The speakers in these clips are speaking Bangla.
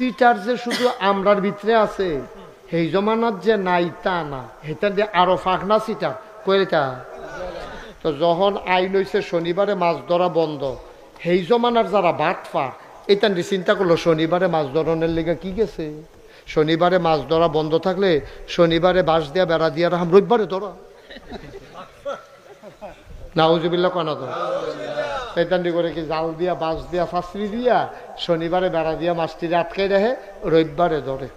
চিটার যে শুধু আমরার ভিতরে আছে সেই জমানাত যে নাই তা না, সেটা দিয়ে আরো ফাঁকনা চিটার কইটা। তো যখন আইন হয়েছে শনিবারে মাছ ধরা বন্ধ, সেই জমানার যারা বাটফা এটা চিন্তা করলো শনিবারে মাছ ধরনের লেগে কি গেছে, শনিবারে মাছ ধরা বন্ধ থাকলে শনিবারে বাঁশ দিয়া বেড়া দিয়া রাখাম, রবিবারে ধরা নাউজুবিল্লাহ কেন তো শয়তানি করে কি জাল দিয়া বাঁশ দিয়া ফাঁসরি দিয়া শনিবারে বেড়া দিয়া মাছটিরে আটকাই রাখে, রবিবারে ধরে।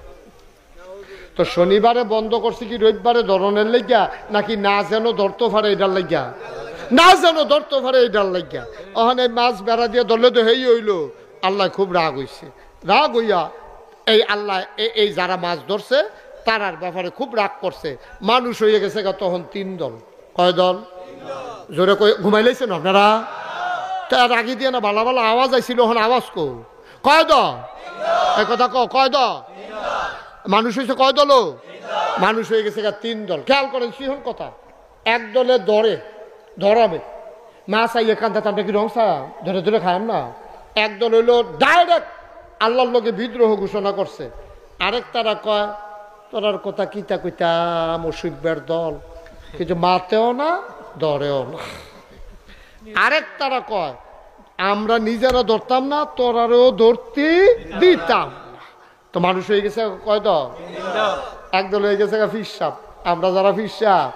তো শনিবারে বন্ধ করছে কি রবিবারে ধরনের লাগিয়া নাকি না যেন ধরতে পারে এটার লাগিয়া, না যেন ধরতে পারে এটার লাগিয়া। ওখানে মাছ বেড়া দিয়ে ধরলে তো হেই হইল, আল্লাহ খুব রাগ হইছে। রাগ হইয়া এই আল্লাহ এই যারা মাছ ধরছে তারার ব্যাপারে খুব রাগ করছে। মানুষ হয়ে গেছে তখন 3 দল। কয় দল? জোরে ঘুমাই লাইছেন আপনারা? তার আগে দিয়ে না ভালো ভালো আওয়াজ আইছিল, ওখানে আওয়াজ কয় দল? এই কথা কয় দল? মানুষ হয়েছে কয় দল? মানুষ হয়ে গেছে 3 দল। খেয়াল করেন সিহন কথা। এক দলে ধরাবে মাছ আইয়ে কান্দা টান্দা কি রংসা ধরে ধরে খায় না। এক দল হইলো ডাইরেক্ট আল্লাহর লগে বিদ্রোহ ঘোষণা করছে। আরেক তারা কয় তোরার কথা কিতা কইতাম, মুশরিকদের দল, কিছু মাতেও না ধরেও না। আরেক তারা কয় আমরা নিজেরা ধরতাম না, তোরারও ধরতে দিতাম। তো মানুষ হয়ে গেছে কয় দল? একদল হয়ে গেছে ফিরসাব। আমরা যারা ফিরসাব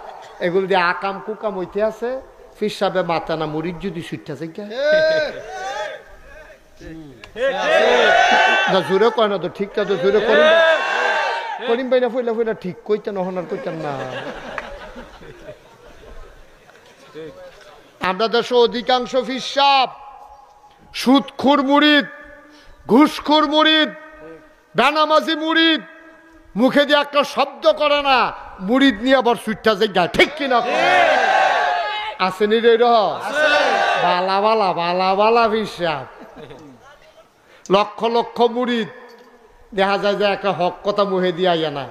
এগুলো দিয়ে আকাম কুকাম হইতে আছে, ফিরসাবে মাথা না মুড়ির যদি সুইটাছে জোরে কয় না তো ঠিকটা তো জোরে করিম ভাই না ফইলা ফইলা ঠিক কইতেন হনার কইতেন না। আমরা দেশে অধিকাংশ ফিরসাব সুদখোর মুরিদ, ঘুষখোর মুরিদ, বেনামাজি মুরিদ, মুখে দিয়ে একটা শব্দ করে না, মুরিদ নিয়ে আবার সুইটটা জায়গা, ঠিক কিনা? আসেনি রে বালা বালা বালা বালা ফিরসাব, লক্ষ লক্ষ মুরিদ। দেখা যায় যে একটা হক কথা মুহে দিয়ে আইয়া না,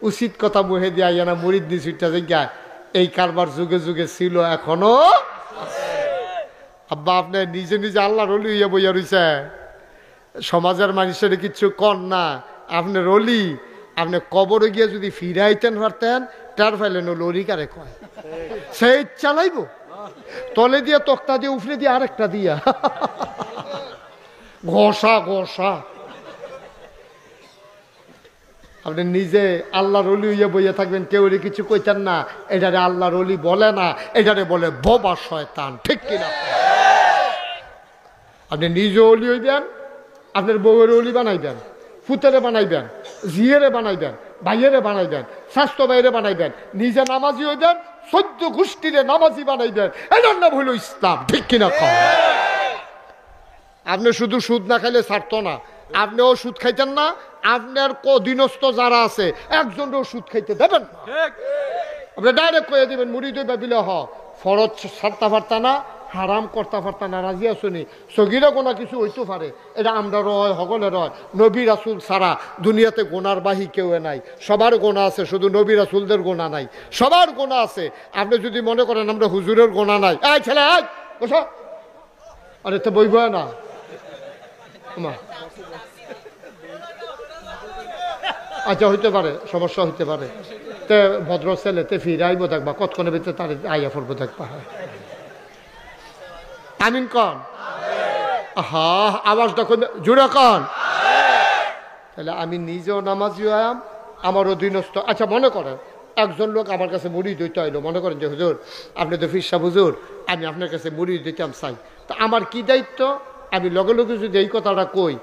উচিত কথা মুহে দিয়ে আইয়া না, মুরিদ নিয়ে সুইটটা জায়গা। এই কারবার যুগে যুগে ছিল, এখনো। আব্বা আপনি নিজে নিজে আল্লাহর ওলি হইয়া বইয়া রইছে, সমাজের মানুষের কিছু কর না। আপনি রলি, আপনি কবরে গিয়ে যদি ফিরাইতেন পারতেন, টার ফাইলেন লরি কারে কয় সেই চালাইব, তলে দিয়ে তক্তা দিয়ে উফরে দিয়ে আরেকটা দিয়া ঘষা ঘষা। আপনি নিজে আল্লাহর ওলি হইয়া বইয়া থাকবেন, কেউ কিছু কইতেন না। এটারে আল্লাহর ওলি বলে না, এটারে বলে বোবা শয়তান, ঠিক কিনা? আপনি নিজে ওলি হইবেন, আপনার বউয়ের ওলি বানাইবেন, ফুতেরে বানাইবেন, জিয়েরে বানাইবেন, ভাইয়েরে বানাইবেন, স্বাস্থ্য ভাইয়েরে বানাইবেন, নিজে নামাজি হইবেন, 14 গোষ্ঠীরে নামাজি বানাইবেন। এটার নাম হইল ইসলাম, ঠিক কিনা? আপনি শুধু সুদ না খাইলে ছাড়তো না, আপনিও সুদ খাইতেন না। আপনার অধীনস্থ যারা আছে একজনও সুদ খাইতে দেবেন না। আপনি ডাইরেক্ট কয়ে দিবেন মুরিদ হইবা বিলে ফরজ ছাড়তে পারতা না, হারাম করতে পারতা না, রাজি আসুনি। সগিরা গোনা কিছু হইতে পারে, এটা আমরা রয় হগলে রয়। নবী রাসুল ছাড়া দুনিয়াতে গোনার বাহি কেউ নাই। সবার গোনা আছে, শুধু নবী রাসুলদের গোনা নাই, সবার গোনা আছে। আপনি যদি মনে করেন আমরা হুজুরের গোনা নাই, এই ছেলে বসো, আরে তো বইব না। আচ্ছা হইতে পারে, সমস্যা হইতে পারে। তে ভদ্র ছেলে তে ফিরে আইব দেখবা, কতক্ষণের ভিতরে তার আইয়া পড়বো দেখবা। আমিন কন, হা আওয়াজটা জোরে কন। তাহলে আমি নিজেও নামাজি আয়াম, আমার অধীনস্থ। আচ্ছা মনে করেন একজন লোক আমার কাছে মুড়ি দিতে আইলো, মনে করেন যে হুজুর আপনি তো ফিরসা হুজুর, আমি আপনার কাছে মুড়ি দিতাম চাই। তা আমার কি দায়িত্ব? আমি লগে লগে যদি এই কথাটা কই,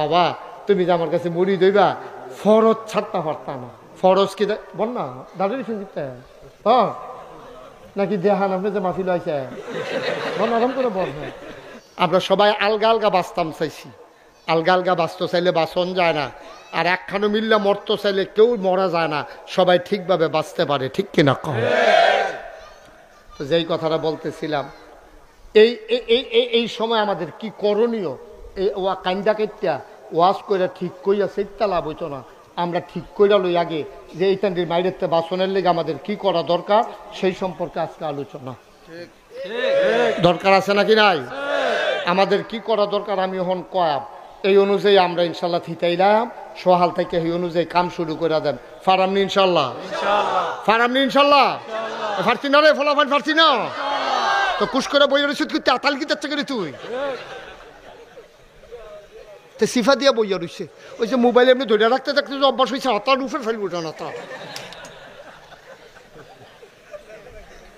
বাবা তুমি যে আমার কাছে মুড়ি দইবা, ফরজ ছাড়তে পারতা না। ফরজ কি বল না, দাঁড়িয়ে সঙ্গীতে হ্যাঁ নাকি দেহান আপনি যে মাফিল হয়েছে বল, আরাম করে বল। আমরা সবাই আলগা আলগা বাঁচতাম চাইছি, আলগা আলগা বাঁচতে চাইলে বাঁচন যায় না, আর একখানো মিললে মরতে চাইলে কেউ মরা যায় না, সবাই ঠিকভাবে বাঁচতে পারে, ঠিক কিনা কম? তো যেই কথাটা বলতেছিলাম, এই সময় আমাদের কি করণীয়? এই ওয়া কান্দা কেটটা ওয়াজ করে ঠিক কইয়া সেইটা লাভ হইতো না। আমরা ঠিক কইরা লই আগে যে এইটান্ডির মাইরের বাসনের লেগে আমাদের কি করা দরকার, সেই সম্পর্কে আজকে আলোচনা দরকার আছে নাকি নাই? আমাদের কি করা দরকার আমি এখন কয়াব। এই অনুযায়ী আমরা ইনশাল্লাহ থিতাইলাম সোহাল থেকে এই অনুযায়ী কাম শুরু করে দেন ফারামনি ইনশাল্লাহ ফারামনি ইনশাল্লাহ ফারছি না রে ফলাফল ফারছি না তো কুশ করে বই রসিদ করতে আতাল কি যাচ্ছে করে তুই তো সিফা দিয়া বইয়া রইছে ওই যে মোবাইল এমনি ধরে রাখতে থাকতে যে অভ্যাস হয়েছে আতার উপরে ফেলবো না তা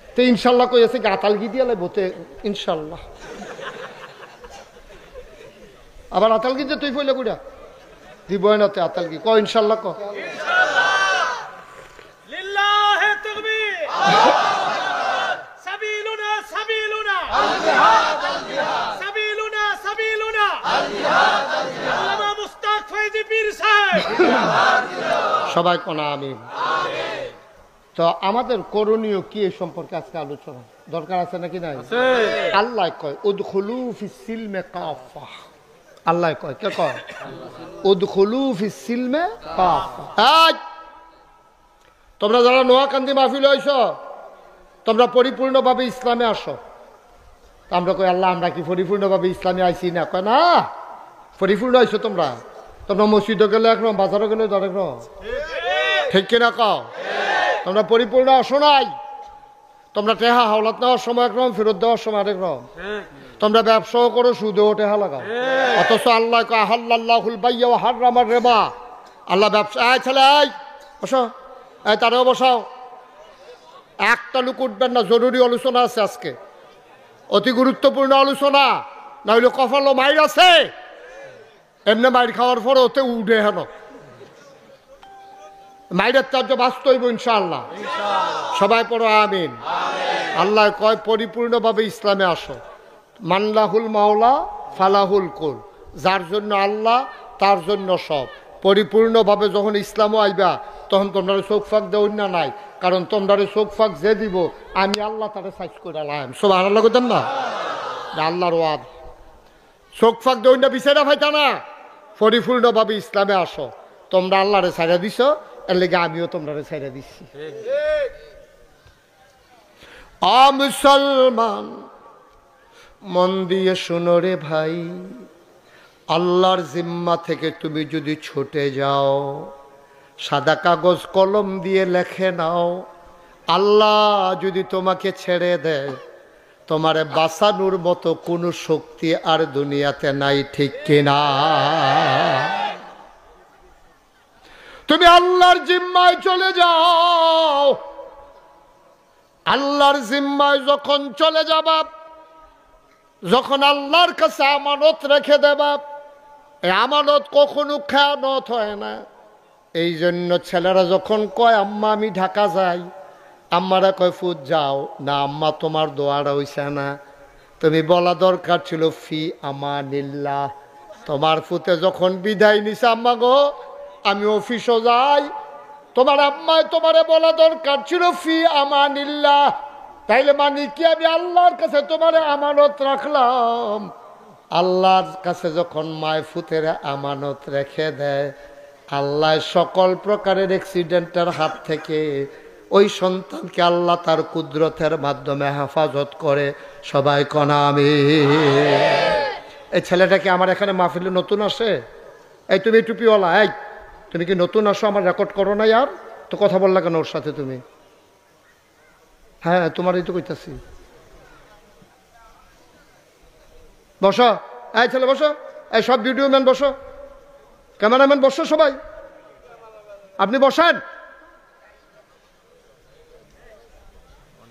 তো ইনশাল্লাহ কইছে আতাল কি দিয়া লাগবো ইনশাল্লাহ আবার আতাল কি যে তুই ফইলে কুড়া দিব না তে আতাল কি ক ইনশাল্লাহ ক লিল্লাহি তাকবীর সাবিলুনা সাবিলুনা আল জিহাদ আল জিহাদ সাবিলুনা সাবিলুনা আল জিহাদ আল জিহাদ আল্লামা মুস্তাক ফয়জি পীর সাহেব সবাই কোন আমিন আমিন তো আমাদের করণীয় কি এই সম্পর্কে আজকে আলোচনা দরকার আছে নাকি নাই আছে আল্লাহ কয় উদখুলু ফিস সিলমে কাফা আল্লাহ কয় কে কয় উদখুলু ফিস সিলমে কাফা তোমরা যারা নোয়াকান্দি মাহফিল হইছো তোমরা পরিপূর্ণভাবে ইসলামে আসো আমরা কই আল্লাহ আমরা কি পরিপূর্ণভাবে ইসলামে আইছি না কয় না পরিপূর্ণ হইছো তোমরা তোমরা মসজিদে গেলে একরকম বাজারে গেলে আরেকরকম ঠিক কিনা কও তোমরা পরিপূর্ণ আসো নাই তোমরা টেহা হাওলাত নেওয়ার সময় একরকম ফেরত দেওয়ার সময় আরেকরকম তোমরা ব্যবসাও করো সুদেও টেহা লাগাও অথচ আল্লাহ কয় আহাল্লাল্লাহুল বাইয়া ওয়া হারামার রিবা আল্লাহ ব্যবসা এই ছেলে এই বসো এই তারেও বসাও একটা লোক উঠবেন না জরুরি আলোচনা আছে আজকে অতি গুরুত্বপূর্ণ আলোচনা না হইলে কপালও মাইর আছে এমনি মাইর খাওয়ার পরে ওতে উঠে হেন মাইরের চার্য বাঁচতে হইব ইনশাআল্লাহ সবাই পড়ো আমিন আল্লাহ কয় পরিপূর্ণভাবে ইসলামে আসো মানলাহুল মাওলা ফালাহুল কুল যার জন্য আল্লাহ তার জন্য সব পরিপূর্ণভাবে যখন ইসলামও আইবা তখন তোমরা চোখ ফাঁক দেও না নাই কারণ তোমরা চোখ ফাঁক যে দিব আমি আল্লাহ তারে সাইজ করে আলাম সুবহানাল্লাহ কইতেন না আল্লাহর ওয়াদ চোখ ফাঁক দেও না বিচারা ভাইতা না পরিপূর্ণভাবে ইসলামে আসো তোমরা আল্লাহরে ছাইড়া দিছো এর লেগে আমিও তোমরা ছাইড়া দিচ্ছি মুসলমান মন দিয়ে শোনো রে ভাই আল্লাহর জিম্মা থেকে তুমি যদি ছুটে যাও সাদা কাগজ কলম দিয়ে লেখে নাও আল্লাহ যদি তোমাকে ছেড়ে দেয় তোমারে বাঁচানোর মতো কোনো শক্তি আর দুনিয়াতে নাই ঠিক কিনা তুমি আল্লাহর জিম্মায় চলে যাও আল্লাহর জিম্মায় যখন চলে যাবা যখন আল্লাহর কাছে আমানত রেখে দেবা এই আমানত কখনো খেয়ানত হয় না এই জন্য ছেলেরা যখন কয় আম্মা আমি ঢাকা যাই আম্মারা কয় ফুট যাও না আম্মা তোমার দোয়াটা হইছে না তুমি বলা দরকার ছিল ফি আমানিল্লাহ তোমার ফুতে যখন বিদায় নিছে আম্মা গো আমি অফিসও যাই তোমার আম্মায় তোমারে বলা দরকার ছিল ফি আমানিল্লাহ তাইলে মানে কি আমি আল্লাহর কাছে তোমারে আমানত রাখলাম আল্লাহর কাছে যখন মায় ফুতের আমানত রেখে দেয় আল্লাহ সকল প্রকারের অ্যাক্সিডেন্টের হাত থেকে ওই সন্তানকে আল্লাহ তার কুদরতের মাধ্যমে হেফাজত করে সবাই কনা আমি এই ছেলেটাকে আমার এখানে মাহফিলে নতুন আসে এই তুমি টুপিওয়ালা এই তুমি কি নতুন আসো আমার রেকর্ড করো না আর তো কথা বললা কেন ওর সাথে তুমি হ্যাঁ তোমারই তো কইতাছি বসো এই ছেলে বসো এই সব ভিডিও ম্যান বসো ক্যামেরাম্যান বসো সবাই আপনি বসেন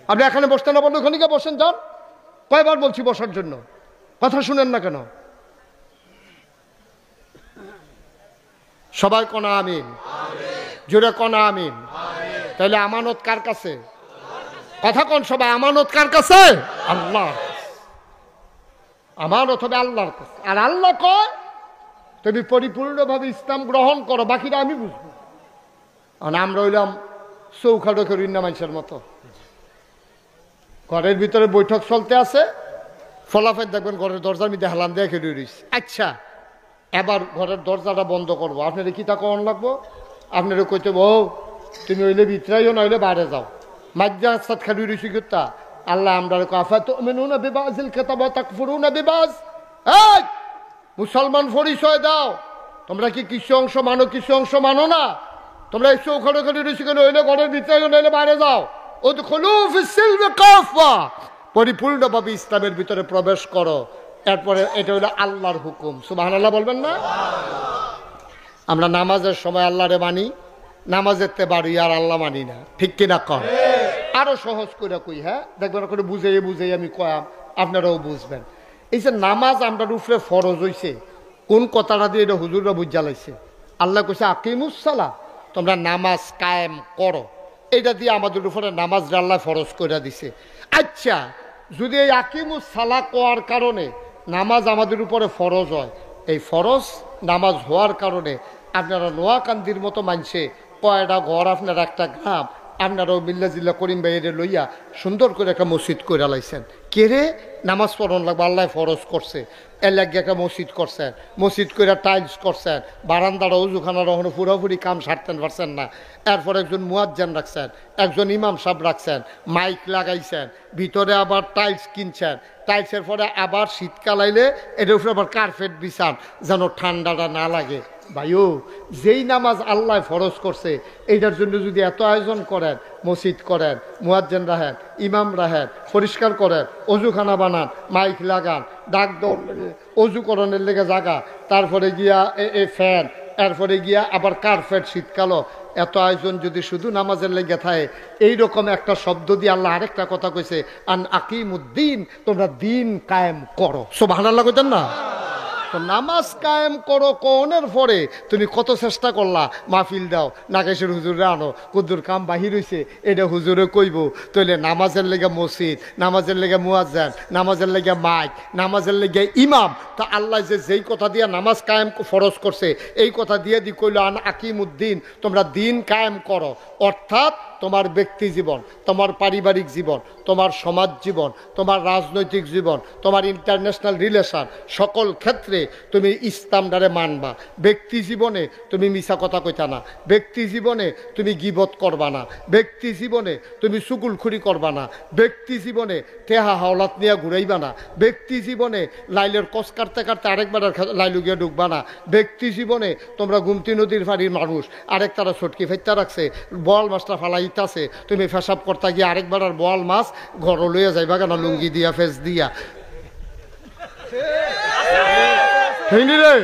আপনি এখানে বসতে না বললে ওখানে গিয়ে বসেন যান কয়বার বলছি বসার জন্য কথা শুনেন না কেন সবাই কনা আমিন জোরে কনা আমিন তাহলে আমানত কার কাছে কথা কোন সবাই আমানত কার কাছে আল্লাহ আমানত হবে আল্লাহর কাছে আর আল্লাহ কয় তুমি পরিপূর্ণভাবে ইসলাম গ্রহণ করো বাকিরা আমি বুঝবো আর আমরা হইলাম চৌখাটো করি না মানুষের মতো ঘরের ভিতরে বৈঠক চলতে আছে ফলাফল দেখবেন ঘরের দরজার মধ্যে হেলান দিয়ে খেলে রয়েছে আচ্ছা এবার ঘরের দরজাটা বন্ধ করবো আপনার কি তা কখন লাগবো আপনারা কইতে বউ তুমি হইলে ভিতরাইও না হইলে বাইরে যাও মাজ্জা সাত খেলি রয়েছি কিতা আল্লাহ আমরা কাফা তো মেনু না বেবাজিল খেতাব তাকফুরু না বেবাজ এই মুসলমান পরিচয় দাও। তোমরা কি কিছু অংশ মানো, কিছু অংশ মানো না? তোমরা এই চৌখানে রয়েছে কেন? হইলে ঘরের ভিতরে, নইলে বাইরে যাও। পরিপূর্ণভাবে ইসলামের ভিতরে প্রবেশ করো। এরপরে এটা হলো আল্লাহর হুকুম। সুবহানাল্লাহ বলবেন না? আমরা নামাজের সময় আল্লাহরে মানি, নামাজের তে বাড়ি আর আল্লাহ মানি না, ঠিক কিনা কর? আরো সহজ করে কই, হ্যাঁ দেখবেন করে বুঝাই বুঝাই আমি কয়াম, আপনারাও বুঝবেন। এই যে নামাজ আমরা উপরে ফরজ হইছে, কোন কথাটা দিয়ে এটা হুজুররা বুঝা লাইছে? আল্লাহ কইছে আকিমুস সালাহ, তোমরা নামাজ কায়েম করো। এটা দিয়ে আমাদের উপরে নামাজ আল্লাহ ফরজ করে দিছে। আচ্ছা, যদি এই আকিমুস সালাহ কোয়ার কারণে নামাজ আমাদের উপরে ফরজ হয়, এই ফরজ নামাজ হওয়ার কারণে আপনারা নোয়াকান্দির মতো মানছে কয়টা ঘর, আপনার একটা গ্রাম, আপনারাও মিল্লা জিল্লা করিম ভাইয়ের লইয়া সুন্দর করে একটা মসজিদ করে লাইছেন। কে রে নামাজ পড়ন লাগবে, আল্লাহ ফরজ করছে, এর লাগে একটা মসজিদ করছেন, মসজিদ করে টাইলস করছেন, বারান্দাটা উজুখানার ওখানে পুরোপুরি কাম সারতেন পারছেন না। এরপর একজন মুয়াজ্জিন রাখছেন, একজন ইমাম সাহেব রাখছেন, মাইক লাগাইছেন, ভিতরে আবার টাইলস কিনছেন, টাইলসের পরে আবার শীতকাল আইলে এটার উপরে আবার কার্পেট বিছান যেন ঠান্ডাটা না লাগে। ভাইও, যেই নামাজ আল্লাহ ফরজ করছে এইটার জন্য যদি এত আয়োজন করেন, মসজিদ করেন, মুয়াজ্জিন রাখেন, ইমাম রাখেন, পরিষ্কার করেন, অজুখানা বানান, মাইক লাগান, ডাক দৌড়, অজুকরণের লেগে জায়গা, তারপরে গিয়া ফ্যান, এরপরে গিয়া আবার কার্পেট শীতকালও, এত আয়োজন যদি শুধু নামাজের লেগে থাকে, এইরকম একটা শব্দ দিয়ে আল্লাহ আরেকটা কথা কইছে, আন আকিমুদ্দিন, তোমরা দিন কায়েম করো। সুবহানাল্লাহ কইতেন না? তো নামাজ কায়েম করো কোনের পরে তুমি কত চেষ্টা করলা, মাহফিল দাও, নাগেশের হুজুরে আনো, কুদ্দুর কাম বাহির হইছে, এটা হুজুরে কইব, তাইলে নামাজের লেগে মসজিদ, নামাজের লেগে মুয়াজ্জিন, নামাজের লেগে মাইক, নামাজের লেগে ইমাম। তা আল্লাহ যে যেই কথা দিয়ে নামাজ কায়েম ফরজ করছে, এই কথা দিয়ে দি কইল আন আকিমুদ্দিন, তোমরা দিন কায়েম করো। অর্থাৎ তোমার ব্যক্তি জীবন, তোমার পারিবারিক জীবন, তোমার সমাজ জীবন, তোমার রাজনৈতিক জীবন, তোমার ইন্টারন্যাশনাল রিলেশন, সকল ক্ষেত্রে তুমি ইসলামটারে মানবা। ব্যক্তি জীবনে তুমি মিছা কথা কইতা না, ব্যক্তি জীবনে তুমি গীবত করবা না, ব্যক্তি জীবনে তুমি চুগুলখুরি করবা না, ব্যক্তি জীবনে টেহা হাওলাত নিয়ে ঘুরাইবা না, ব্যক্তি জীবনে লাইলের কস কাটতে কাটতে আরেকবার লাইলু গিয়ে ঢুকবা না, ব্যক্তি জীবনে তোমরা গুমতি নদীর ফাড়ির মানুষ, আরেক তারা ছটকি ফেটটা রাখছে, বল মাছটা ফালাই আছে, তুমি ফেসাব করতে গিয়ে আরেকবার আর বল মাছ ঘর লইয়া যাইবা কেন, লুঙ্গি দিয়া ফেস দিয়া, রে।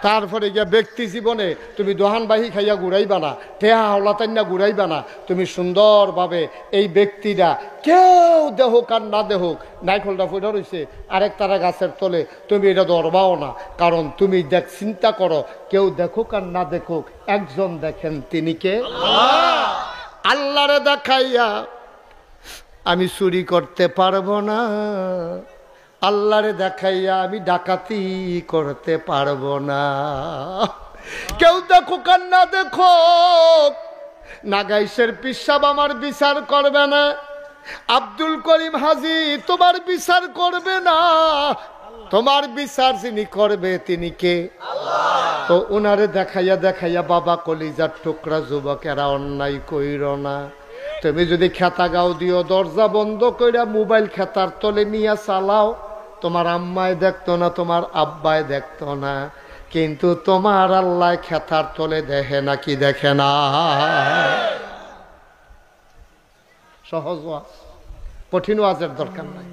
তারপরে গিয়া ব্যক্তি জীবনে তুমি দোহানবাহী খাইয়া ঘুরাইবা না, টেহা হাওলাতান্না ঘুরাইবা না, তুমি সুন্দরভাবে এই ব্যক্তিরা কেউ দেহক আর না দেহক, নাইফলটা ফুটা রয়েছে আরেক তারা গাছের তলে, তুমি এটা ধরবাও না, কারণ তুমি চিন্তা করো, কেউ দেখুক আর না দেখুক, একজন দেখেন, তিনি কে? আল্লাহরে দেখাইয়া আমি চুরি করতে পারবো না, আল্লাহরে দেখাইয়া আমি ডাকাতি করতে পারবো না। কেউ দেখুক আর না দেখুক, নাগাইশের পিসাব আমার বিচার করবে না, আব্দুল করিম হাজি তোমার বিচার করবে না, তোমার বিচার যিনি করবে তিনি কে? তো ওনারে দেখাইয়া দেখাইয়া বাবা কলিজার টুকরা যুবকেরা অন্যায় কইর না। তুমি যদি খেতা গাও দিও, দরজা বন্ধ কইরা মোবাইল খেতার তলে নিয়ে চালাও, তোমার আম্মায় দেখতো না, তোমার আব্বায় দেখতো না, কিন্তু তোমার আল্লাহ খেতার তলে দেখে নাকি দেখে না? সহজ ওয়াজ, কঠিন ওয়াজের দরকার নাই।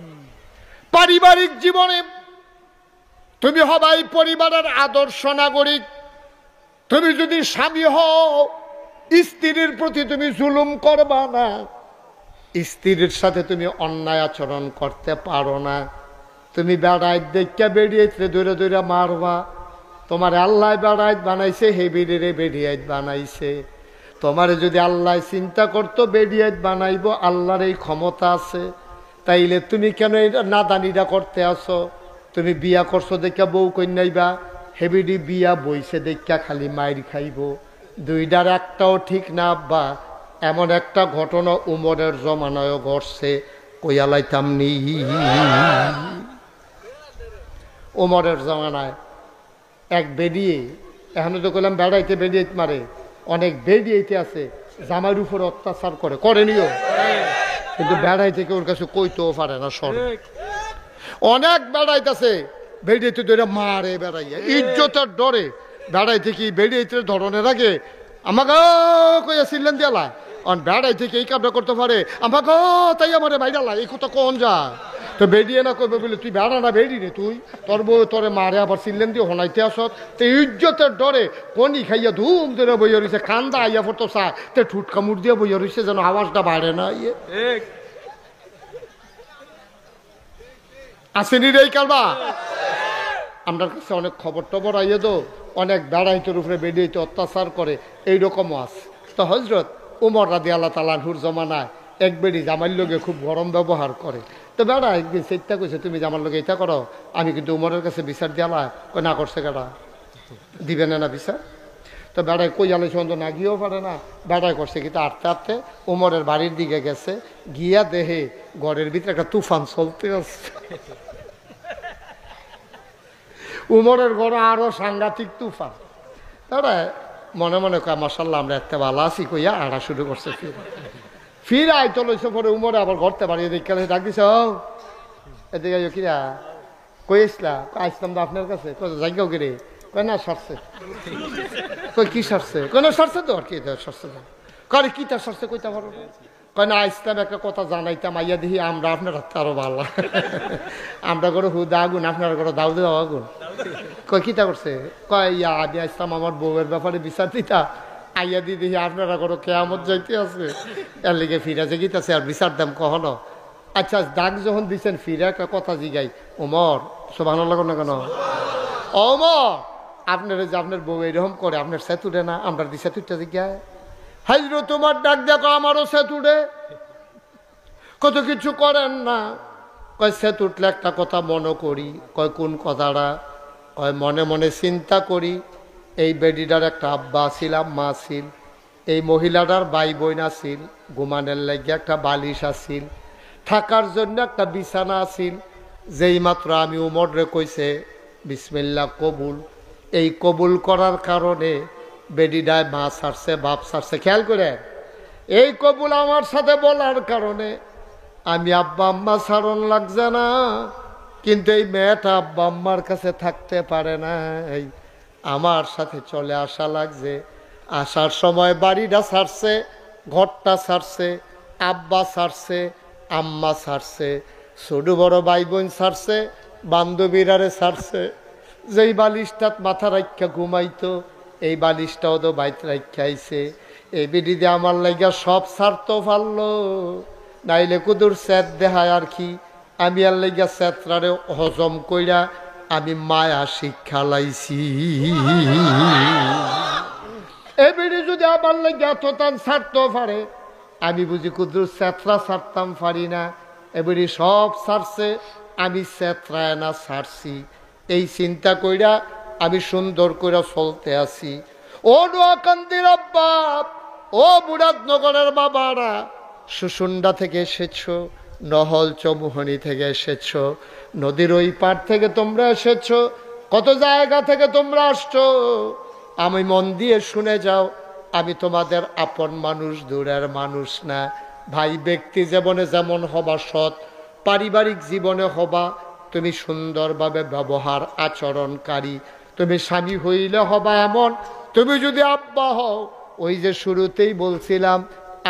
পারিবারিক জীবনে তুমি হবাই পরিবারের আদর্শ নাগরিক। তুমি যদি স্বামী হও, স্ত্রীর প্রতি তুমি জুলুম করবা না, স্ত্রীর সাথে তুমি অন্যায় আচরণ করতে পারো না। তুমি বেড়াইত দেখে বেরিয়েছে দূরে দূরে মারবা, তোমার আল্লাহ বেড়াইত বানাইছে, হে বেরিয়ে বেরিয়াইত বানাইছে। তোমার যদি আল্লাহ চিন্তা করতো বেরিয়াইত বানাইব, আল্লাহর এই ক্ষমতা আছে, তাইলে তুমি কেন এটা নাদানিটা করতে আসো? তুমি বিয়া করছো দেখা বউ কন্যাইবা, হেবিডি বিয়া বইছে দেখা খালি মাইর খাইব। দুইটার একটাও ঠিক না আব্বা। এমন একটা ঘটনা উমরের জমানায় ঘটছে, কইয়ালাইতাম নি। উমরের জমানায় এক বেরিয়ে, এখনো তো কইলাম বেড়াইতে বেরিয়ে মারে, অনেক বেরিয়েতে আছে, জামাইয়ের উপর অত্যাচার করে, করেনিও, কিন্তু বেড়াই থেকে ওর কাছে কইতেও পারে না। সর অনেক বেড়াইতেছে, বেড়িয়েতে ধরে মারে বেড়াইয়া ইজ্জতের ডরে বেড়াই থেকে বেড়িয়েতে ধরনের আগে আমাকে কইয়া ছিলেন দিয়ালা অন বেড়াই থেকে এই কামটা করতে পারে আমাকে তাই আমার বাইরালা এই কথা কোন যায় তো বেরিয়ে না করবে বলে তুই বেড়া না বেড়ি রে তুই তোর বউ তোরে মারে আবার ছিলেন দিয়ে হনাইতে আসত তো ইজ্জতের ডরে কনি খাইয়া ধুম ধরে বইয়া রয়েছে কান্দা আইয়া পড়তো চা তে ঠুট কামড় দিয়ে বইয়া রয়েছে যেন আওয়াজটা বাড়ে না ইয়ে আসেনি রে এই কালবা আমার কাছে অনেক খবর টবর আইয়ে তো অনেক বেড়াইতের উপরে বেরিয়েতে অত্যাচার করে এইরকমও আছে তো হজরত উমর রাদিয়াল্লাহু তাআলা আনহুর জমানায় এক বেড়ি জামাইর লোকে খুব গরম ব্যবহার করে তো বেড়া একদিন চেষ্টা করছে তুমি জামার লোকে এটা করো আমি কিন্তু উমরের কাছে বিচার দিয়ালা কই না করছে কেডা দিবে না বিচার তো বেড়ায় কই আলে সন্দ না গিয়েও পারে না বেড়ায় করছে কিন্তু আটতে আটতে উমরের বাড়ির দিকে গেছে গিয়া দেহে ঘরের ভিতরে একটা তুফান চলতে আসছে উমরের ঘরে আরো সাংঘাতিক তুফান দাদা মনে মনে কয় মাশাল্লাহ আমরা একটা ভালো আছি কইয়া আড়া শুরু করছে ফির আয় তো লইছে পরে উমরে আবার ঘরতে বাড়িয়ে দেখে ডাক দিছ এদিকে কিরা কই আসলা আসলাম তো আপনার কাছে জায়গাও কিরে কয় না সারছে কই কি সারছে কই না সারছে তো আর কি সারছে করে কি তার সারছে কইতে পারো কয় না আসলাম একটা কথা জানাইতাম আইয়া দেখি আমরা আপনার হাতে আরো ভালো আমরা করে হুদা আগুন আপনার করে দাউ দাও আগুন কয় কিতা করছে কয় ইয়া আদি আসলাম আমার বউয়ের ব্যাপারে বিচার দিতা আইয়া দি দেখি আপনারা করো কেয়ামত যাইতে আছে এর লিগে ফিরা যে গীতাছে আর বিচার দাম কখনো আচ্ছা ডাক যখন দিচ্ছেন ফিরে একটা কথা জিগাই ওমর সুবহানাল্লাহ না কেন ওমর আপনার যে আপনার বউ এরকম করে আপনার সেতুরে না আমরা দি সেতুরটা জিগায় হাজরো তোমার ডাক দেখো আমারও সেতুরে কত কিছু করেন না কয় সেতুটলে একটা কথা মনে করি কয় কোন কথাটা কয় মনে মনে চিন্তা করি এই বেডিটার একটা আব্বা ছিল আম্মা ছিল এই মহিলাটার ভাই বোন আছিল ঘুমানের লাগিয়ে একটা বালিশ আছিল থাকার জন্য একটা বিছানা আছিল যেই মাত্র আমি উমরে কইছে বিসমিল্লাহ কবুল এই কবুল করার কারণে বেডিডায় মা ছাড়ছে বাপ ছাড়ছে খেয়াল করে এই কবুল আমার সাথে বলার কারণে আমি আব্বা আম্মা ছাড়ন লাগছে না কিন্তু এই মেয়েটা আব্বা আম্মার কাছে থাকতে পারে না আমার সাথে চলে আসা লাগছে আসার সময় বাড়িটা ছাড়ছে ঘরটা ছাড়ছে আব্বা ছাড়ছে আম্মা ছাড়ছে ছোট বড় ভাই বোন ছাড়ছে বান্ধবীরারে ছাড়ছে যেই বালিশটাত মাথা রাখা ঘুমাইতো এই বালিশটাও তো বাইত রাখা আইছে এই বিডিতে আমার লাগিয়া সব ছাড়তো পারলো নাইলে কুদুর স্যাত দেখায় আর কি আমি আর লাগিয়া স্যাতরারে হজম কইরা আমি মায়া শিক্ষা লাইছি এবারে যদি আমার লাগে এতটান ছাড়তেও পারে আমি বুঝি কুদুর স্যাতরা ছাড়তাম পারি না এবারে সব ছাড়ছে আমি স্যাতরায় না ছাড়ছি এই চিন্তা কইরা আমি সুন্দর করে চলতে আছি ও নোয়াকান্দির আব্বা ও মুরাদনগরের বাবারা সুসুন্ডা থেকে এসেছো নহল চৌমুহনী থেকে এসেছো নদীর ওই পার থেকে তোমরা এসেছো কত জায়গা থেকে তোমরা আসছো আমি মন দিয়ে শুনে যাও আমি তোমাদের আপন মানুষ দূরের মানুষ না ভাই ব্যক্তি জীবনে যেমন হবা সৎ পারিবারিক জীবনে হবা তুমি সুন্দরভাবে ব্যবহার আচরণকারী তুমি স্বামী হইলে হবা এমন তুমি যদি আব্বা হও ওই যে শুরুতেই বলছিলাম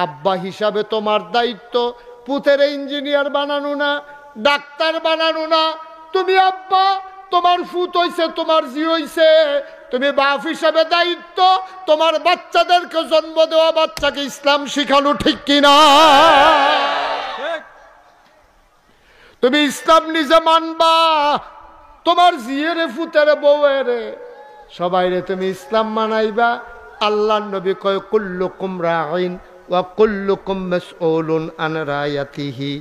আব্বা হিসাবে তোমার দায়িত্ব পুতের ইঞ্জিনিয়ার বানানো না ডাক্তার বানানো না তুমি আব্বা তোমার ফুত হইছে তোমার জি হইছে তুমি বাপ হিসাবে দায়িত্ব তোমার বাচ্চাদেরকে জন্ম দেওয়া বাচ্চাকে ইসলাম শিখানো ঠিক কিনা তুমি ইসলাম নিজে মানবা তোমার জিয়েরে ফুতেরে বউয়েরে সবাইরে তুমি ইসলাম মানাইবা আল্লাহর নবী কয় কুল্লুকুম রাঈন ওয়া কুল্লুকুম মাসউলুন আন রায়াতিহি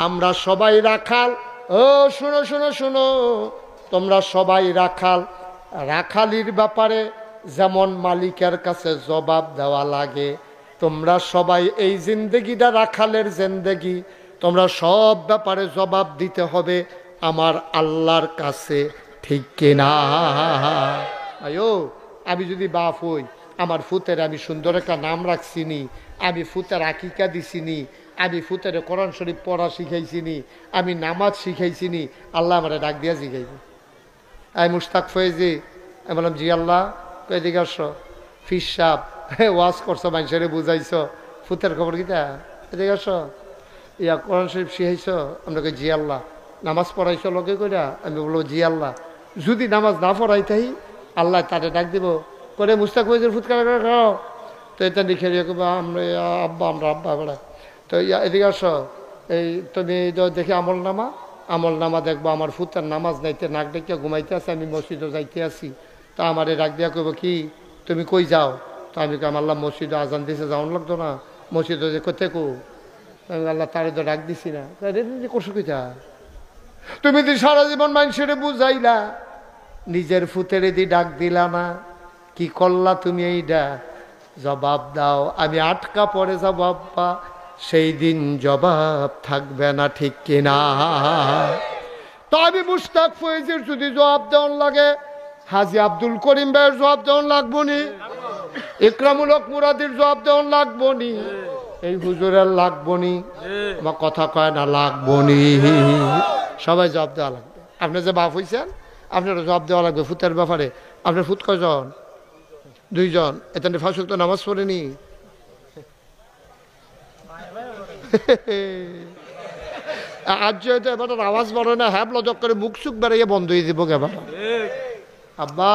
আমরা সবাই রাখাল ও শুনো শুনো শুনো তোমরা সবাই রাখাল রাখালির ব্যাপারে যেমন মালিকের কাছে জবাব দেওয়া লাগে তোমরা সবাই এই জিন্দেগিটা রাখালের জিন্দেগি তোমরা সব ব্যাপারে জবাব দিতে হবে আমার আল্লাহর কাছে ঠিক কিনা আয়ো আমি যদি বাপ হই আমার ফুতের আমি সুন্দর একটা নাম রাখছিনি আমি ফুতের আকিকা দিছিনি আমি ফুতের কোরআন শরীফ পড়া শিখাইছিনি আমি নামাজ শিখাইছিনি আল্লাহ আমার ডাক দিয়া শিখাইব আমি মুশতাক ফয়েজি, আমি বললাম জি আল্লাহ। এদিকে আসো। ফিস সাপ ওয়াজ করছো, মানুষের বুঝাইছো, ফুতের খবর কিতা? এদিকে আসো। ইয়া কোরআন শরীফ শিখাইছো? আমরা কই জি আল্লাহ। নামাজ পড়াইছো লোকে কইরা? আমি বলবো জি আল্লাহ। যদি নামাজ না পড়াই তাই আল্লাহ তারে ডাক দিব করে মুস্তাক ফয়েজের ফুৎকার খাও। তো এটা লিখে আমরা আব্বা, আমরা আব্বা বেড়া। তো এদিকে আসো, এই তুমি দেখি আমল নামা দেখবো আমার ফুতের নামাজ নাইতে নাক ডেকে ঘুমাইতে আছে, আমি মসজিদও যাইতে আছি। তা আমার ডাক দিয়া কইব কি তুমি কই যাও? তো আমি কাম আল্লাহ মসজিদে আজান দিছে, যাওয়ান লাগতো না? মসজিদে যে কোথায় কো? আমি আল্লাহ তারে তো ডাক দিছি না। করছো কিতা? তুমি দি সারা জীবন মানুষের বুঝাইলা, নিজের ফুতের দি ডাক দিলা না, কি করলা তুমি? এইটা জবাব দাও। আমি আটকা পড়ে যাবো আব্বা, সেই দিন জবাব থাকবে না, ঠিক কিনা? তো আমি মুশতাক ফয়েজের যদি জবাব দেওয়ান লাগে, হাজি আব্দুল করিম ভাইয়ের জবাব দেওয়ান লাগবো নি, ইকরামুল হক মুরাদির জবাব দেওয়ান লাগবো নি, এই হুজুরের লাগবো নি, আমার কথা কয় না লাগবো নি, সবাই জবাব দেওয়া লাগবে। আপনি যে বাপ হইছেন আপনারা জবাব দেওয়া লাগবে ফুতের ব্যাপারে। আপনার ফুত কয়জন? 2 জন। এখানে 5 ওয়াক্ত নামাজ পড়েনি? আজ যেহেতু এবার আওয়াজ বড় না, হ্যাঁ লজক করে মুখ সুখ বেড়াইয়া বন্ধ হয়ে দিব। এবার আব্বা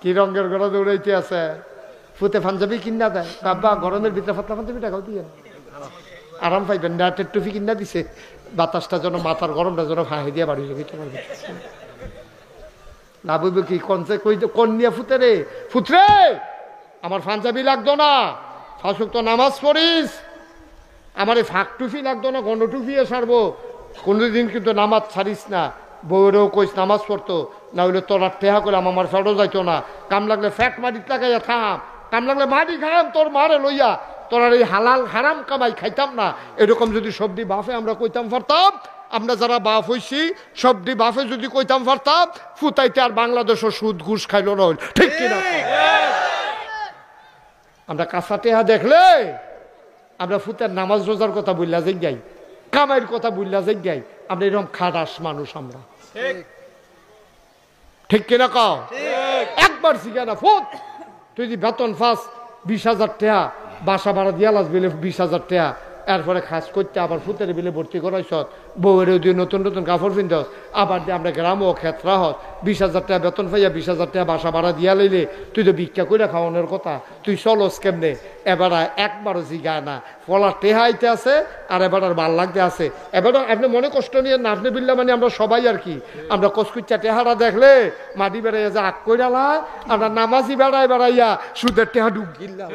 কি রঙের গড়া দৌড়াইতে আছে, ফুতে পাঞ্জাবি কিনা দেয় বাবা, গরমের ভিতরে ফাতলা পাঞ্জাবি টাকাও দিয়ে আরাম পাইবেন। নাটের টুপি কিনা দিছে, বাতাসটা যেন মাথার গরমটা যেন ফাঁহি দিয়ে বাড়ি যাবে। না বুঝবো কি কনসে কই কোন নিয়ে ফুতে রে, ফুতরে আমার পাঞ্জাবি লাগতো না, 5 ওয়াক্ত নামাজ পড়িস, আমার এই ফাঁক টুপি লাগতো না, গণ টুপিয়ে সারবো, কোনোদিন কিন্তু নামাজ ছাড়িস না। বউরেও কইস নামাজ পড়তো, না হইলে তোর টেহা করে আমার ফেটও যাইতো না। কাম লাগলে ফ্যাট মাটির লাগাইয়া থাম, কাম লাগলে মাটি খাম তোর মারে লইয়া, তোর আর এই হালাল হারাম কামাই খাইতাম না। এরকম যদি সবজি বাফে আমরা কইতাম পারতাম, আমরা যারা বাপ হইছি সবজি বাফে যদি কইতাম পারতাম, ফুতাইতে আর বাংলাদেশও সুদ ঘুষ খাইল না, ঠিক কিনা? আমরা কাঁচা টেহা দেখলে আমরা ফুতের নামাজ রোজার কথা বললা যে যাই, কামাইয়ের কথা বললা যে যাই, আমরা এরকম খাটাস মানুষ আমরা, ঠিক কিনা কও? একবার শিখা ফুট, তুই যদি বেতন পাস 20,000 টাকা, বাসা ভাড়া দিয়া লাস বিলে 20,000 টাকা, এরপরে খাস করতে আবার ফুতের বিলে ভর্তি করাইছ, বউয়ের দিয়ে নতুন নতুন কাপড় পিনস, আবার দিয়ে আমরা গ্রামও ক্ষেত্রা হস, 20,000 টাকা বেতন পাইয়া 20,000 টাকা বাসা ভাড়া দিয়া লইলে তুই তো ভিক্ষা করে খাওয়ানোর কথা, তুই চলস কেমনে? এবার একবারও জিগায় না, ফলার টেহাইতে আছে আর এবার আর ভাল লাগতে আছে। এবার আপনি মনে কষ্ট নিয়ে না, আপনি বিল্লা মানে আমরা সবাই আর কি, আমরা কচকুচ্চা টেহারা দেখলে মাটি বেড়াইয়া যে আগ কইরালা, আমরা নামাজি বেড়াইয়া সুদের টেহা ডুব গিল্লাম,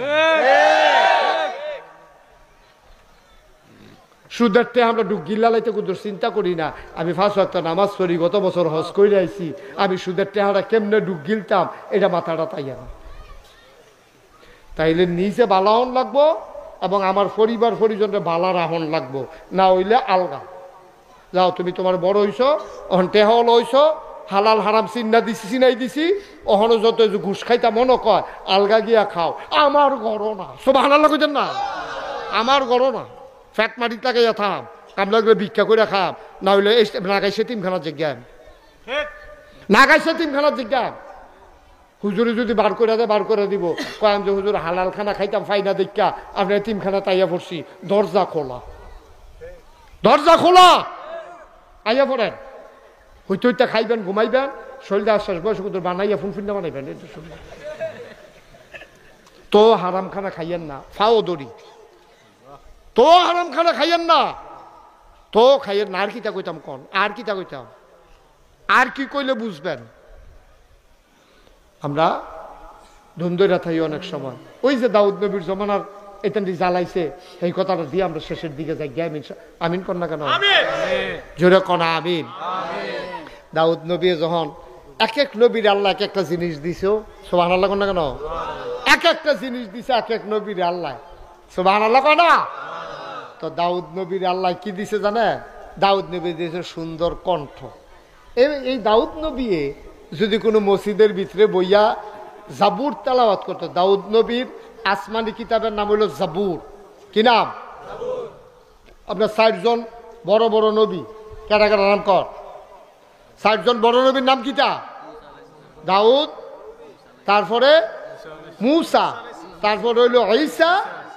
সুদের টেহা আমরা ডুব গিল্লালাইতে কিন্তু চিন্তা করি না। আমি 5 ওয়াক্ত নামাজ পড়ি, গত বছর হজ করে আইছি, আমি সুদের টেহারা কেমনে ডুব গিলতাম এটা মাথাটা তাইয়া না। তাইলে নিজে বালাহন লাগবো এবং আমার পরিবার পরিজনের বালা রাহন লাগবো, না হইলে আলগা যাও। তুমি তোমার বড় হইছ, অহন টেহাও লইছ, হালাল হারাম চিনাই দিছি, অহনো যত ঘুষ খাইতা মনে কয় আলগা গিয়া খাও। আমার গড় না, সব হালাল কইতেন না, আমার গড় না, ফ্যাট মাটির লাগাইয়া থাম, কাম লাগলে ভিক্ষা করে খাম, না হইলে নাগাইছে তিনখানার জিজ্ঞান, নাগাইছে তিনখানার জিজ্ঞান। হুজুরে যদি বার করে দেয় বার করে দিব, কয়াম যে হুজুর হালাল খানা খাইতাম ফাইনা দেখা আপনার তিনখানা তাইয়া পড়ছি, দরজা খোলা, দরজা খোলা, আইয়া পড়েন, হইতে হইতে খাইবেন, ঘুমাইবেন, শরীরে আশ্বাস বয়স বানাইয়া ফুনফুন্না বানাইবেন। তো হারাম খানা খাইয়েন না, ফাও দড়ি, তো হারাম খানা খাইয়েন না, তো খাইয়েন না। আর কিতা কইতাম কন, আর কিতা কইতাম, আর কি কইলে বুঝবেন? আমরা ধুমদইরা থাকি অনেক সময়, ওই যে দাউদ নবীর জমানার এখান জ্বালাইছে, এই কথাটা দিয়ে আমরা শেষের দিকে যাই। আমিন কন না কেন? জোরে কনা আমিন। দাউদ নবী যখন এক এক নবীর আল্লাহ এক একটা জিনিস দিছে, সুবহানাল্লাহ কন না কেন? এক একটা জিনিস দিছে এক এক নবীর আল্লাহ, সুবহানাল্লাহ কন না? তো দাউদ নবীর আল্লাহ কি দিছে জানে? দাউদ নবী দিয়েছে সুন্দর কণ্ঠ। এই দাউদ নবী যদি কোনো মসজিদের ভিতরে বইয়া জাবুর তেলাওয়াত করতো, দাউদ নবীর আসমানি কিতাবের নাম হইল জাবুর। কি নাম? আপনার 4 জন বড় বড় নবী, কারা কারা নাম কর? চারজন বড় নবীর নাম কিটা? দাউদ, তারপরে মূসা, তারপর হইল ঈসা,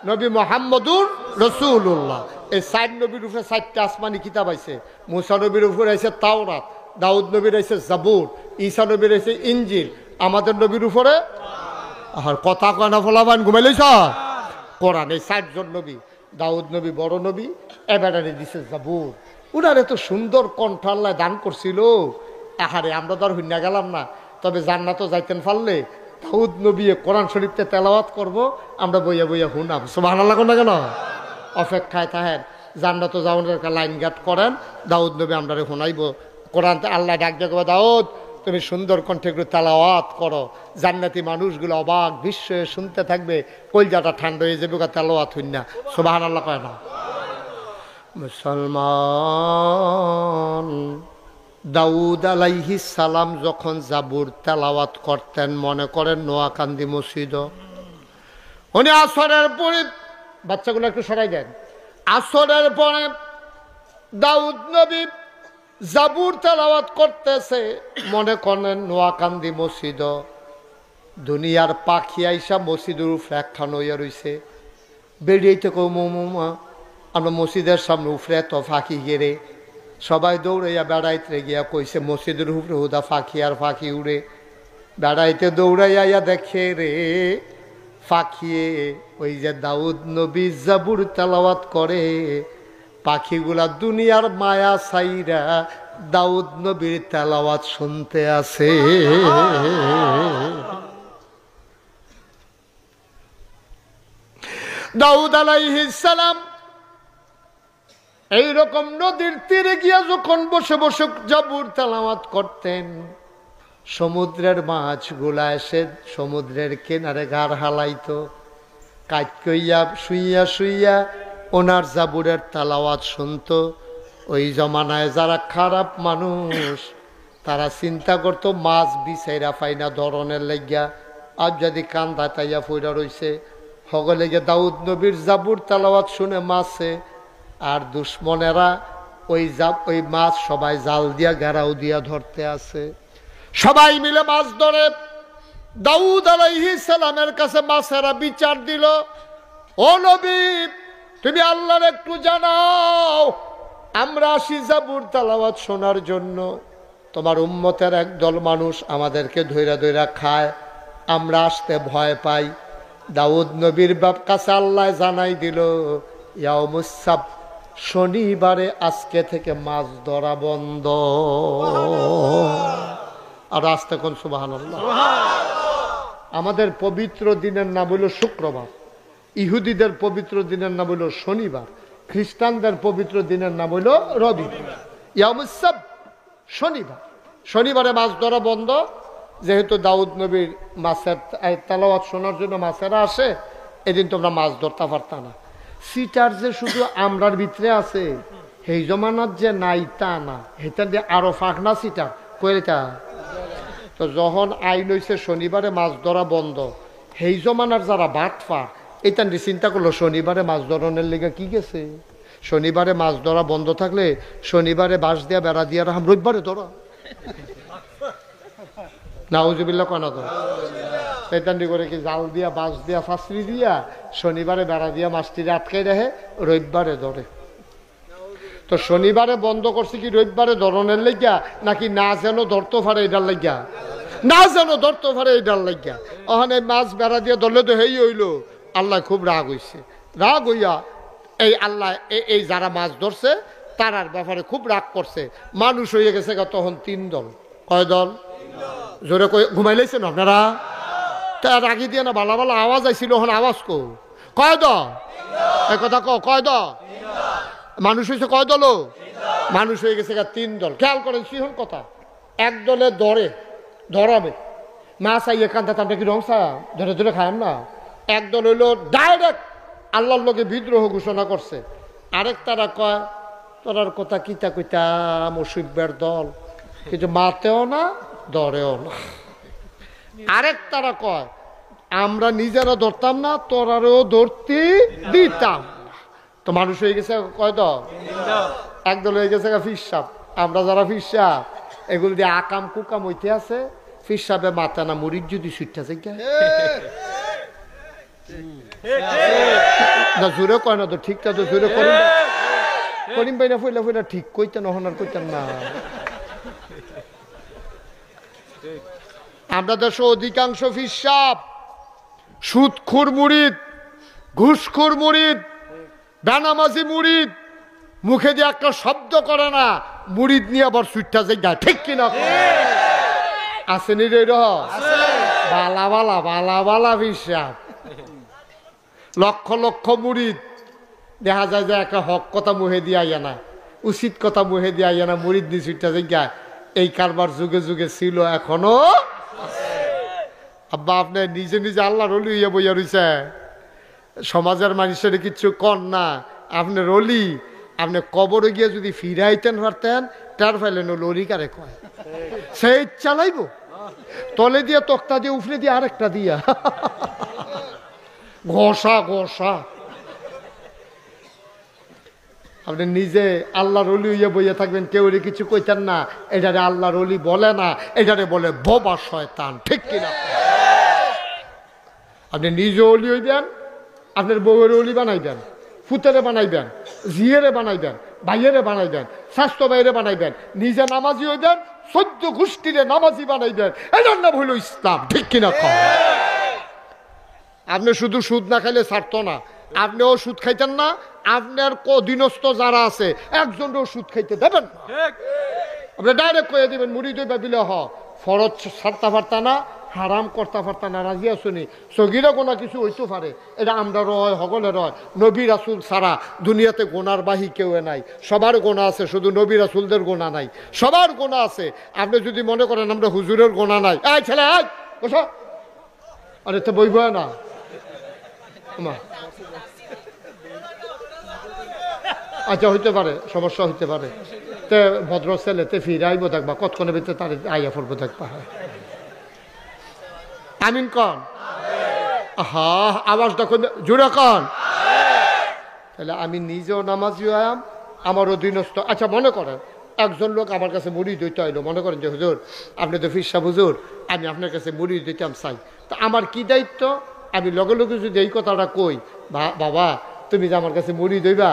নবী মুহাম্মদুর রাসূলুল্লাহ। এই 4 নবীর উপরে 4টা আসমানি কিতাব আছে। মূসা নবীর উপরে আছে তাওরাত, দাউদ নবীর আছে জাবুর, ঈসা নবীর আছে ইনজিল, আমাদের নবীর উপরে আর কথা কয়না ফলাবান ঘুমাইলেছ কোরআন। এই 4 জন নবী। দাউদ নবী বড় নবী, এবারে দিছে জাবুর। উনার এত সুন্দর কণ্ঠ আল্লাহ দান করছিল। আহারে আমরা তো আর হইনা গেলাম না, তবে জান্নাতও যাইতেন পারলে দাউদ নবী কোরআন শরীফতে তেলাওয়াত করব, আমরা বইয়া বইয়া হুনাম। সুবহানাল্লাহ কোন না কেন? অপেক্ষায় থাকেন, জান্নাতও যাওয়ার একটা লাইন গাট করেন, দাউদ নবী আমরা শোনাইব কোরআন। আল্লাহ ডাক দেখবো, দাউদ তুমি সুন্দর কণ্ঠে একটু তেলাওয়াত করো, জান্নাতি মানুষগুলো অবাক বিস্ময়ে শুনতে থাকবে, কলজাটা ঠান্ডা হয়ে যাবে তেলাওয়াত হইন না। সুবহানাল্লাহ কয় না? মুসলমান দাউদ আলাইহিস সালাম যখন জাবুর তেলাওয়াত করতেন, মনে করেন নোয়াকান্দি মসজিদ, উনি আসরের পরে, বাচ্চাগুলো একটু সরাই দেন, আসরের পরে দাউদ নবী জাবুর তেলাওয়াত করতেছে, মনে করেন নোয়াকান্দি মসজিদ। দুনিয়ার পাখি আইসা মসজিদের উপরে একখান হইয়া রইছে, বেরিয়েতে কৌ মৌমা আমরা মসজিদের সামনে উফরে তো ফাঁকি গেড়ে, সবাই দৌড়াইয়া বেড়াইতে গিয়া কইছে মসজিদের উপরে হুদা ফাঁকি আর ফাঁকি উড়ে। বেড়াইতে দৌড়াইয়া দেখে রে ফাঁকিয়ে ওই যে দাউদ নবী জাবুর তেলাওয়াত করে, পাখিগুলা দুনিয়ার মায়া সাইরা দাউদ নবীর তেলাওয়াত শুনতে আছে। দাউদ আলাইহিস সালাম এইরকম নদীর তীরে গিয়া যখন বসে বসে জাবুর তেলাওয়াত করতেন, সমুদ্রের মাছগুলা এসে সমুদ্রের কিনারে ঘাড় হালাইতো, কাজ কইয়া শুইয়া শুইয়া ওনার জাবুরের তেলাওয়াত শুনতো। ওই জমানায় যারা খারাপ মানুষ তারা চিন্তা করতো মাছ বিচাইরা পাইনা ধরনের লাগিয়া, আজ যদি কান্দা তাইয়া ফইরা রইছে, হগলে গিয়ে দাউদ নবীর জাবুর তেলাওয়াত শুনে মাছে, আর দুশ্মনেরা ওই মাছ সবাই জাল দিয়া ঘেরাও দিয়া ধরতে আছে, সবাই মিলে মাছ ধরে। দাউদ আলাইহিস সালামের কাছে মাছেরা বিচার দিল, ও নবী তুমি আল্লাহর একটু জানাও, আমরা আসি জাবুর তেলাওয়াত শোনার জন্য, তোমার উম্মতের একদল মানুষ আমাদেরকে ধইরা ধইরা খায়, আমরা আসতে ভয় পাই। দাউদ নবীর বাপ কাছে আল্লাহ জানাই দিল, ইয়াউমুস সাbt, শনিবারে আজকে থেকে মাছ ধরা বন্ধ। আর আসতে কোন সুবহানাল্লাহ। আমাদের পবিত্র দিনের নাম হইল শুক্রবার, ইহুদিদের পবিত্র দিনের নাম হইল শনিবার, খ্রিস্টানদের পবিত্র দিনের নাম হইল রবিবার। ইয়াউমুস সাbt, শনিবার। শনিবারে মাছ ধরা বন্ধ, যেহেতু দাউদ নবীর মাছের তেলাওয়াত শোনার জন্য মাছেরা আসে, এদিন তোমরা মাছ ধরতে পারতা না। সিটার যে শুধু আমরার ভিতরে আছে, সেই জমানার যে নাই তা না, সেটা দিয়ে আরো ফাঁক না সিটার কইটা। তো যখন আইন হইছে শনিবারে মাছ ধরা বন্ধ, সেই জমানার যারা বাটফা এটা চিন্তা করলো শনিবারে মাছ ধরনের লেগে কি গেছে, শনিবারে মাছ ধরা বন্ধ থাকলে শনিবারে বাঁশ দিয়া বেড়া দিয়া রাখাম, রবিবারে ধরা। নাউজুবিল্লাহ কানা তো শয়তানি করে কি জাল দিয়া বাঁশ দিয়া ফাঁসরি দিয়া শনিবারে বেড়া দিয়া মাছটিরে আটকে রাখে, রবিবারে ধরে। তো শনিবারে বন্ধ করছে কি রবিবারে ধরনের লাগিয়া, নাকি না যেন ধরতে পারে এটার লাগিয়া, না যেন ধরতে পারে এটার লাগিয়া। ওখানে মাছ বেড়া দিয়ে ধরলে তো হেই হইল, আল্লাহ খুব রাগ হইছে। রাগ হইয়া এই আল্লাহ এই যারা মাছ ধরছে তারার ব্যাপারে খুব রাগ করছে। মানুষ হয়ে গেছে তখন 3 দল। কয় দল? জোরে ঘুমাইলেছেন আপনারা? তার রাগি দিয়ে না ভালো ভালো আওয়াজ আইছিল, ওখানে আওয়াজ কয় দল? এই কথা কয় দল? মানুষ হয়েছে কয় দল? মানুষ হয়ে গেছে 3 দল। খেয়াল করেন সিহন কথা। এক দলে ধরাবে মাছ আইয়ে কান্দা টান্দা কি রংসা ধরে ধরে খায় না। এক দল হইলো ডাইরেক্ট আল্লাহর লোকে বিদ্রোহ ঘোষণা করছে। আরেক তারা কয় তোরার কথা কিতা কইতা মুশরিকদের দল, কিন্তু মাতেও না ধরেও না। আরেক তারা কয় আমরা নিজেরা ধরতাম না, তোরারেও ধরতে দিতাম। তো মানুষ হয়ে গেছে কয় দল? একদল হয়ে গেছে ফিরসাব। আমরা যারা ফিরসাব এগুলো দিয়ে আকাম কুকাম হইতে আছে ফির সাহেবে মাথা না মুড়ির যদি সুইটটা থেকে না জোরে কয় না তো ঠিকটা তো জোরে করিম ভাই না ফইলা ফইলা ঠিক কইতেন হনার কইতেন না আমরা দেশে অধিকাংশ ফিসাব সুদখোর মুরিদ ঘুষখোর মুরিদ বেনামাজি মুরিদ মুখে দিয়ে একটা শব্দ করে না মুরিদ নিয়ে আবার সুইটটা যায় ঠিক কিনা আসেনি রে বালা বালা বালা বালা ফিসাব লক্ষ লক্ষ মুরিদ দেখা যায় যে একটা হক কথা মুহে দিয়ে আইয়া না উচিত কথা মুহে দিয়ে আইয়া না মুরিদ নিয়ে সুইটটা যায় এই কারবার যুগে যুগে ছিল এখনো আব্বা আপনি নিজে নিজে আল্লাহ রলি হইয়া বইয়া রইছে সমাজের মানুষের কিচ্ছু কর না আপনি রলি আপনি কবরে গিয়ে যদি ফিরাইতেন পারতেন তার ফেলে লরি কারে কয় সেই চালাইব তলে দিয়ে তক্তা দিয়ে উফরে দিয়ে আরেকটা দিয়া ঘষা ঘষা আপনি নিজে আল্লাহ রলি হইয়া বইয়া থাকবেন কেউ কিছু কইতেন না এটারে আল্লাহ রলি বলে না এটারে বলে বোবা শয়তান ঠিক কিনা আপনি নিজে অলি হইবেন আপনার বউয়ের অলি বানাইবেন ফুতেরে বানাইবেন জিয়েরে বানাইবেন ভাইয়েরে বানাইবেন স্বাস্থ্য ভাইয়েরে বানাইবেন নিজে নামাজি হইবেন 14 গোষ্ঠীরে নামাজি বানাইবেন এটার নাম হইল ইসলাম ঠিক কিনা আপনি শুধু সুদ না খাইলে ছাড়তো না আপনিও সুদ খাইতেন না আপনার অধীনস্থ যারা আছে একজনও সুদ খাইতে দেবেন না আপনি ডাইরেক্ট কয়ে দিবেন মুড়ি দই ভাবিলে ফরজ ছাড়তে পারতা না হারাম করতে পারতা না রাজি আসুনি সগিরা গোনা কিছু হইতে পারে এটা আমরা রয় হগলে রয় নবী রাসুল ছাড়া দুনিয়াতে গোনার বাহি কেউ নাই সবার গোনা আছে শুধু নবী রাসুলদের গোনা নাই সবার গোনা আছে আপনি যদি মনে করেন আমরা হুজুরের গোনা নাই এই ছেলে আয় বসো আরে তো বইব না আচ্ছা হইতে পারে সমস্যা হইতে পারে তে ভদ্র ছেলেতে ফিরে আইব দেখবা কতক্ষণের ভিতরে তার আইয়া পড়বো দেখবা আমিন কন হা আওয়াজটা জোরে কন তাহলে আমি নিজেও নামাজি আয়াম আমার অধীনস্থ আচ্ছা মনে করেন একজন লোক আমার কাছে মুড়ি দিতে আইলো মনে করেন যে হুজুর আপনি তো ফিরসা হুজুর আমি আপনার কাছে মুড়ি দিতাম চাই তো আমার কি দায়িত্ব আমি লগে লগে যদি এই কথাটা কই বাবা তুমি যে আমার কাছে মুড়ি দইবা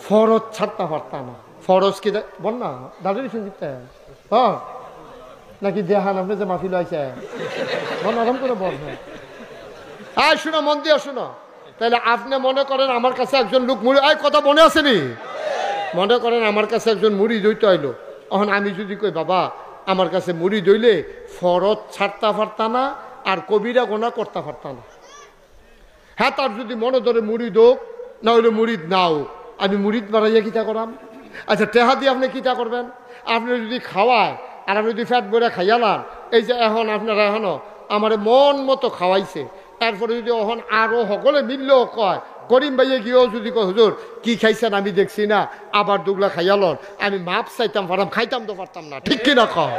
ফরজ ছাড়তে পারতাম না ফরজ কি বল না দাঁড়িয়ে শুনতে হ্যাঁ নাকি দেহান আপনি যে মাফিল আছে বল আরাম করে বল হ্যাঁ শুনো মন দিয়ে শুনো তাহলে আপনি মনে করেন আমার কাছে একজন লোক মুড়ি কথা মনে আসেনি মনে করেন আমার কাছে একজন মুড়ি দইতে আইলো এখন আমি যদি কই বাবা আমার কাছে মুড়ি দইলে ফরজ ছাড়তে পারতাম না আর কবিরা গোনা করতে পারতাম না হ্যাঁ তার যদি মনে ধরে মুড়ি দোক না হইলে মুড়িদ নাও আমি মুড়িদ বাড়াইয়া কিতা করাম আচ্ছা টেহা দিয়ে আপনি কিতা করবেন আপনি যদি খাওয়ায় আর আপনি যদি ফ্যাট বইরা খাইয়ালান এই যে এখন আপনারা এখনো আমার মন মতো খাওয়াইছে তারপরে যদি এখন আরও সকলে মিললেও কয় করিম ভাইয়ে গিয়েও যদি কয় হুজুর কি খাইছেন আমি দেখছি না আবার দুগলা খাইয়ালন আমি মাপ চাইতাম পারতাম খাইতাম তো পারতাম না ঠিক কিনা কয়